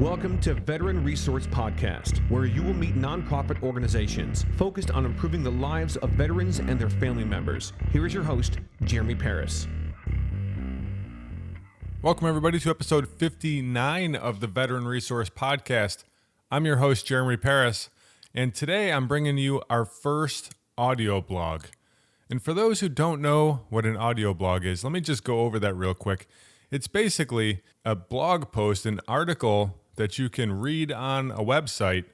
Welcome to Veteran Resource Podcast, where you will meet nonprofit organizations focused on improving the lives of veterans and their family members. Here is your host, Jeremy Paris. Welcome, everybody, to episode 59 of the Veteran Resource Podcast. I'm your host, Jeremy Paris, and today I'm bringing you our first audio blog. And for those who don't know what an audio blog is, let me just go over that real quick. It's basically a blog post, an article that you can read on a website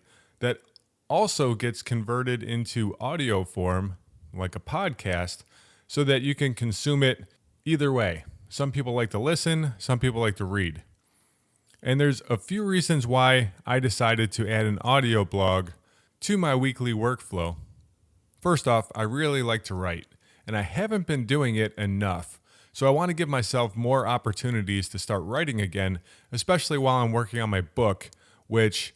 that also gets converted into audio form, like a podcast, so that you can consume it either way. Some people like to listen, some people like to read. And there's a few reasons why I decided to add an audio blog to my weekly workflow. First off, I really like to write, and I haven't been doing it enough. So I want to give myself more opportunities to start writing again, especially while I'm working on my book, which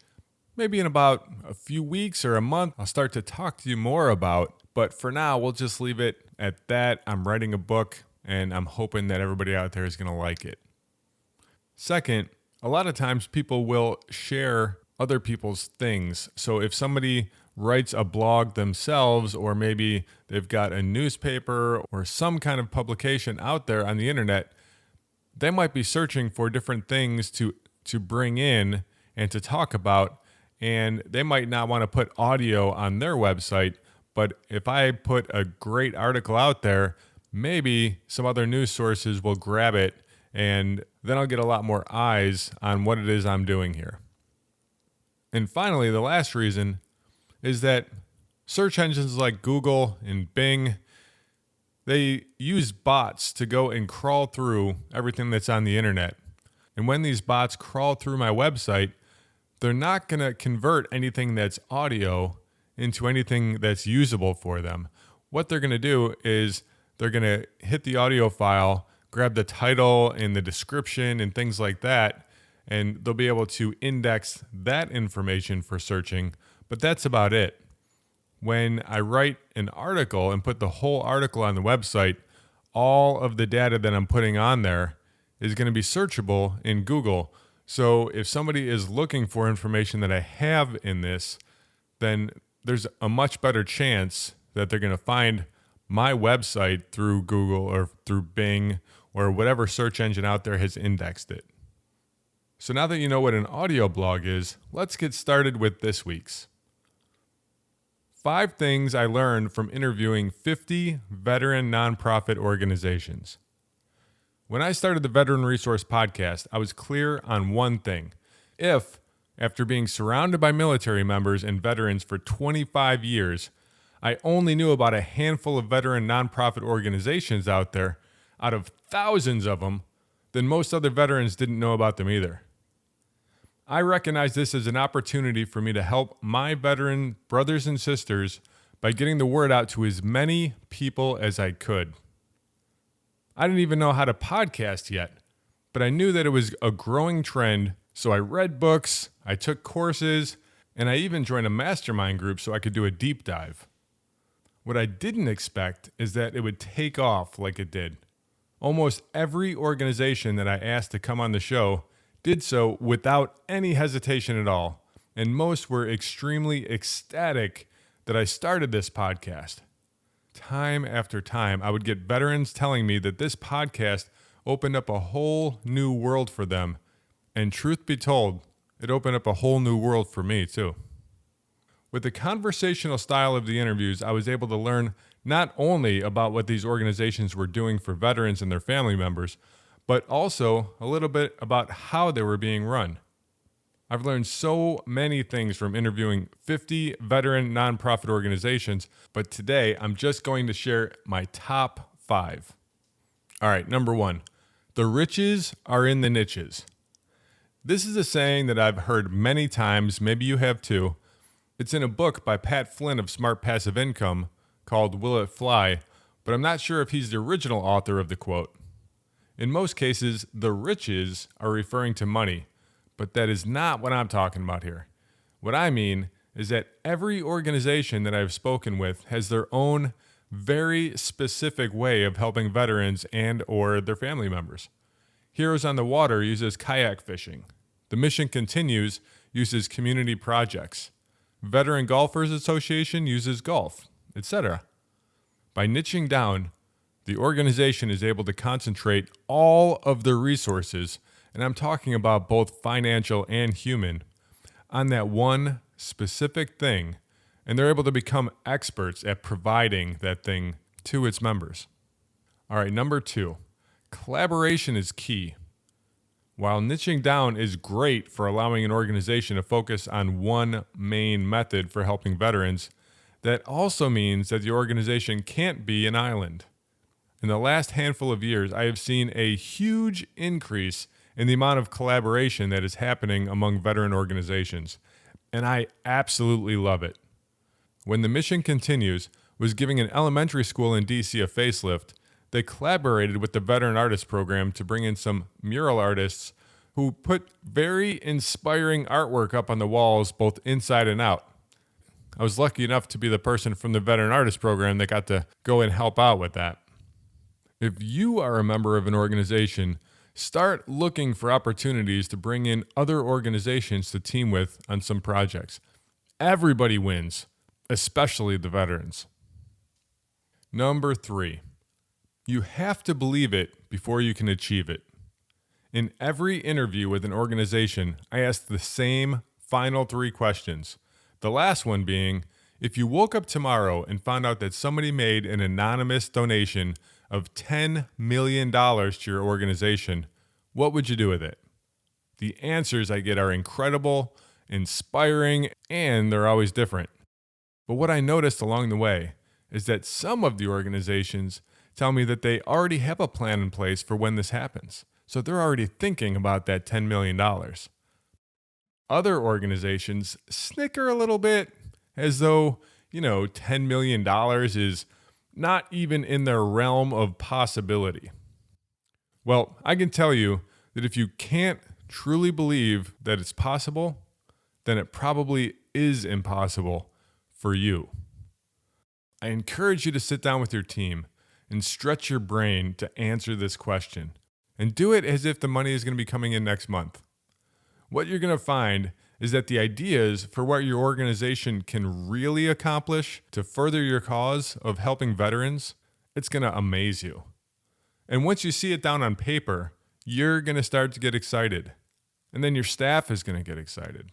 maybe in about a few weeks or a month, I'll start to talk to you more about. But for now, we'll just leave it at that. I'm writing a book, and I'm hoping that everybody out there is going to like it. Second, a lot of times people will share other people's things. So if somebody writes a blog themselves, or maybe they've got a newspaper or some kind of publication out there on the internet, they might be searching for different things to bring in and to talk about, and they might not want to put audio on their website. But if I put a great article out there, maybe some other news sources will grab it, and then I'll get a lot more eyes on what it is I'm doing here. And finally, the last reason is that search engines like Google and Bing, they use bots to go and crawl through everything that's on the internet. And when these bots crawl through my website, they're not going to convert anything that's audio into anything that's usable for them. What they're going to do is they're going to hit the audio file, grab the title and the description and things like that, and they'll be able to index that information for searching. But that's about it. When I write an article and put the whole article on the website, all of the data that I'm putting on there is going to be searchable in Google. So if somebody is looking for information that I have in this, then there's a much better chance that they're going to find my website through Google or through Bing or whatever search engine out there has indexed it. So now that you know what an audio blog is, let's get started with this week's. 5 things I learned from interviewing 50 veteran nonprofit organizations. When I started the Veteran Resource Podcast, I was clear on one thing. If, after being surrounded by military members and veterans for 25 years, I only knew about a handful of veteran nonprofit organizations out there, out of thousands of them, then most other veterans didn't know about them either. I recognize this as an opportunity for me to help my veteran brothers and sisters by getting the word out to as many people as I could. I didn't even know how to podcast yet, but I knew that it was a growing trend, so I read books, I took courses, and I even joined a mastermind group so I could do a deep dive. What I didn't expect is that it would take off like it did. Almost every organization that I asked to come on the show did so without any hesitation at all, and most were extremely ecstatic that I started this podcast. Time after time, I would get veterans telling me that this podcast opened up a whole new world for them, and truth be told, it opened up a whole new world for me too. With the conversational style of the interviews, I was able to learn not only about what these organizations were doing for veterans and their family members, but also a little bit about how they were being run. I've learned so many things from interviewing 50 veteran nonprofit organizations, but today I'm just going to share my top 5. All right, number 1, the riches are in the niches. This is a saying that I've heard many times, maybe you have too. It's in a book by Pat Flynn of Smart Passive Income called Will It Fly, but I'm not sure if he's the original author of the quote. In most cases, the riches are referring to money, but that is not what I'm talking about here. What I mean is that every organization that I've spoken with has their own very specific way of helping veterans and or their family members. Heroes on the Water uses kayak fishing. The Mission Continues uses community projects. Veteran Golfers Association uses golf, etc. By niching down, the organization is able to concentrate all of their resources, and I'm talking about both financial and human, on that one specific thing, and they're able to become experts at providing that thing to its members. All right, number 2, collaboration is key. While niching down is great for allowing an organization to focus on one main method for helping veterans, that also means that the organization can't be an island. In the last handful of years, I have seen a huge increase in the amount of collaboration that is happening among veteran organizations, and I absolutely love it. When The Mission Continues was giving an elementary school in DC a facelift, they collaborated with the Veteran Artist Program to bring in some mural artists who put very inspiring artwork up on the walls, both inside and out. I was lucky enough to be the person from the Veteran Artist Program that got to go and help out with that. If you are a member of an organization, start looking for opportunities to bring in other organizations to team with on some projects. Everybody wins, especially the veterans. Number 3, you have to believe it before you can achieve it. In every interview with an organization, I ask the same final 3 questions. The last one being, if you woke up tomorrow and found out that somebody made an anonymous donation of $10 million to your organization, what would you do with it? The answers I get are incredible, inspiring, and they're always different. But what I noticed along the way is that some of the organizations tell me that they already have a plan in place for when this happens. So they're already thinking about that $10 million. Other organizations snicker a little bit as though, $10 million is not even in their realm of possibility. Well, I can tell you that if you can't truly believe that it's possible, then it probably is impossible for you. I encourage you to sit down with your team and stretch your brain to answer this question. And do it as if the money is going to be coming in next month. What you're going to find is that the ideas for what your organization can really accomplish to further your cause of helping veterans, it's going to amaze you. And once you see it down on paper, you're going to start to get excited. And then your staff is going to get excited.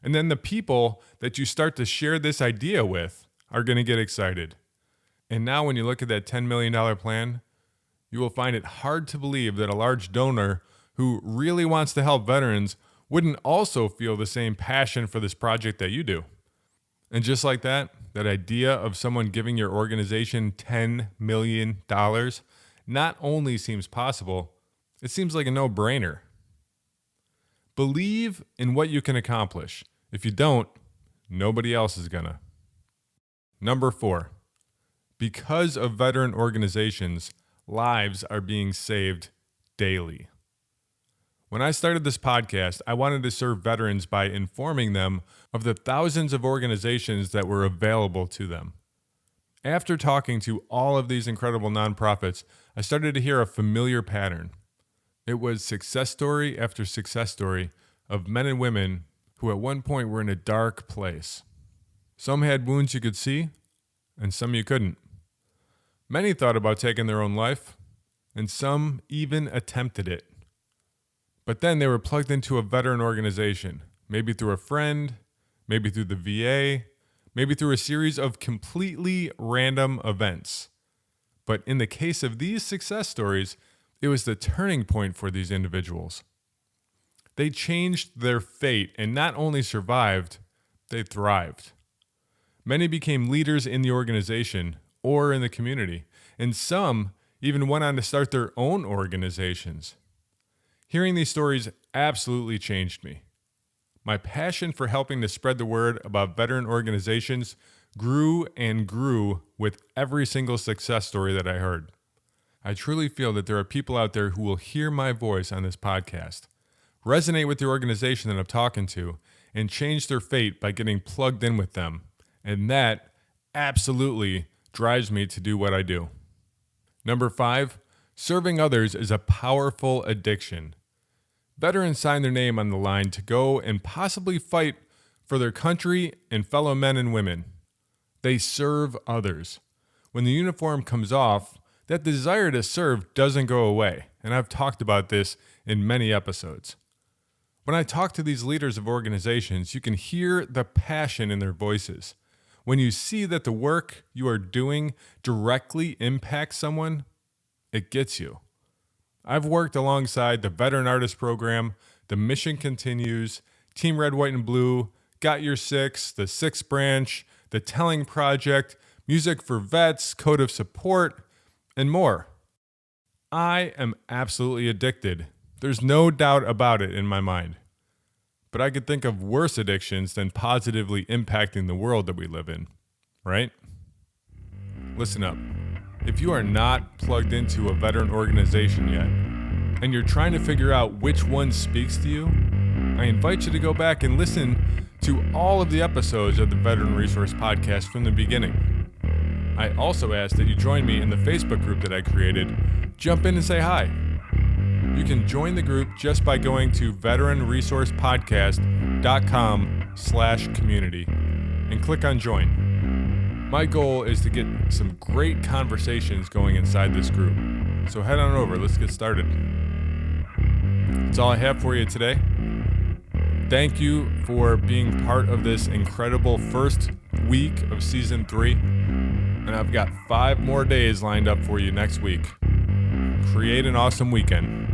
And then the people that you start to share this idea with are going to get excited. And now when you look at that $10 million plan, you will find it hard to believe that a large donor who really wants to help veterans wouldn't also feel the same passion for this project that you do. And just like that idea of someone giving your organization $10 million not only seems possible, it seems like a no-brainer. Believe in what you can accomplish. If you don't, nobody else is gonna. Number 4, because of veteran organizations, lives are being saved daily. When I started this podcast, I wanted to serve veterans by informing them of the thousands of organizations that were available to them. After talking to all of these incredible nonprofits, I started to hear a familiar pattern. It was success story after success story of men and women who at one point were in a dark place. Some had wounds you could see, and some you couldn't. Many thought about taking their own life, and some even attempted it. But then they were plugged into a veteran organization, maybe through a friend, maybe through the VA, maybe through a series of completely random events. But in the case of these success stories, it was the turning point for these individuals. They changed their fate and not only survived, they thrived. Many became leaders in the organization or in the community, and some even went on to start their own organizations. Hearing these stories absolutely changed me. My passion for helping to spread the word about veteran organizations grew and grew with every single success story that I heard. I truly feel that there are people out there who will hear my voice on this podcast, resonate with the organization that I'm talking to, and change their fate by getting plugged in with them. And that absolutely drives me to do what I do. Number 5, serving others is a powerful addiction. Veterans sign their name on the line to go and possibly fight for their country and fellow men and women. They serve others. When the uniform comes off, that desire to serve doesn't go away, and I've talked about this in many episodes. When I talk to these leaders of organizations, you can hear the passion in their voices. When you see that the work you are doing directly impacts someone, it gets you. I've worked alongside the Veteran Artist Program, the Mission Continues, Team Red, White, and Blue, Got Your Six, the Sixth Branch, the Telling Project, Music for Vets, Code of Support, and more. I am absolutely addicted. There's no doubt about it in my mind. But I could think of worse addictions than positively impacting the world that we live in, right? Listen up. If you are not plugged into a veteran organization yet, and you're trying to figure out which one speaks to you, I invite you to go back and listen to all of the episodes of the Veteran Resource Podcast from the beginning. I also ask that you join me in the Facebook group that I created. Jump in and say hi. You can join the group just by going to veteranresourcepodcast.com/community and click on join. My goal is to get some great conversations going inside this group. So head on over, let's get started. That's all I have for you today. Thank you for being part of this incredible first week of season 3. And I've got 5 more days lined up for you next week. Create an awesome weekend.